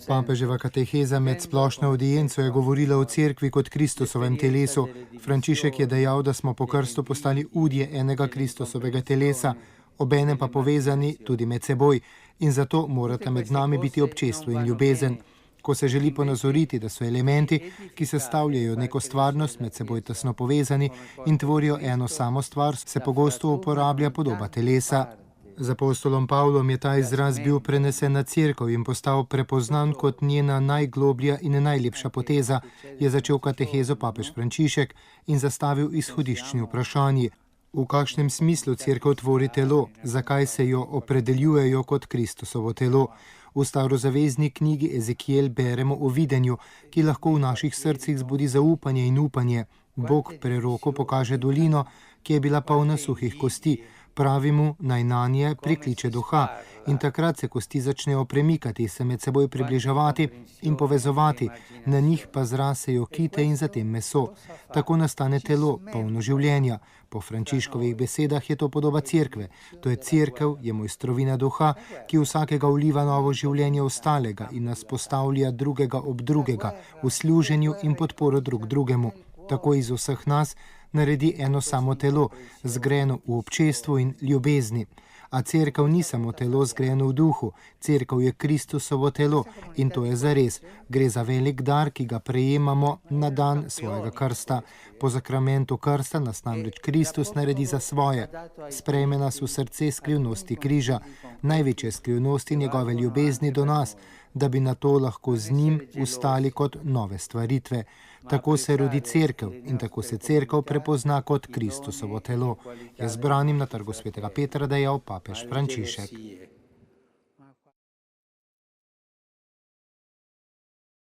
Papeževa kateheza med splošno avdienco je govorila o cerkvi kot Kristusovem telesu. Frančišek je dejal, da smo po krstu postali udje enega Kristusovega telesa, obenem pa povezani tudi med seboj, in zato morata med nami biti občestvo in ljubezen. Ko se želi ponazoriti, da so elementi, ki sestavljajo neko stvarnost, med seboj tesno povezani in tvorijo eno samo stvar, se pogosto uporablja podoba telesa. Z apostolom Pavlom je ta izraz bil prenesen na cerkev in postal prepoznan kot njena najgloblja in najlepša poteza, je začel katehezo papež Frančišek in zastavil izhodiščni vprašanji. V kakšnem smislu cerkev tvori telo, zakaj se jo opredeljujejo kot Kristusovo telo? V starozavezni knjigi Ezekiel beremo o videnju, ki lahko v naših srcih zbudi zaupanje in upanje. Bog preroku pokaže dolino, ki je bila polna suhih kosti. Pravi mu, naj nanje prikliče duha, in takrat se kosti začnejo premikati, se med seboj približevati in povezovati, na njih pa zrasejo kite in zatem meso. Tako nastane telo, polno življenja. Po Frančiškovih besedah je to podoba cerkve. To je cerkev, je mojstrovina duha, ki vsakega vliva novo življenje ostalega in nas postavlja drugega ob drugega, v služenju in podporo drug drugemu. Tako iz vseh nas naredi eno samo telo, zgrajeno v občestvu in ljubezni. A cerkev ni samo telo zgrajeno v duhu, cerkev je Kristusovo telo in to je zares. Gre za velik dar, ki ga prejemamo na dan svojega krsta. Po zakramentu krsta nas namreč Kristus naredi za svoje. Sprejme nas v srce skrivnosti križa, največje skrivnosti njegove ljubezni do nas, da bi na to lahko z njim ustali kot nove stvaritve. Tako se rodi cerkev in tako se cerkev prepozna kot Kristusovo telo. Je zbranim na trgu svetega Petra dejal papež Frančišek.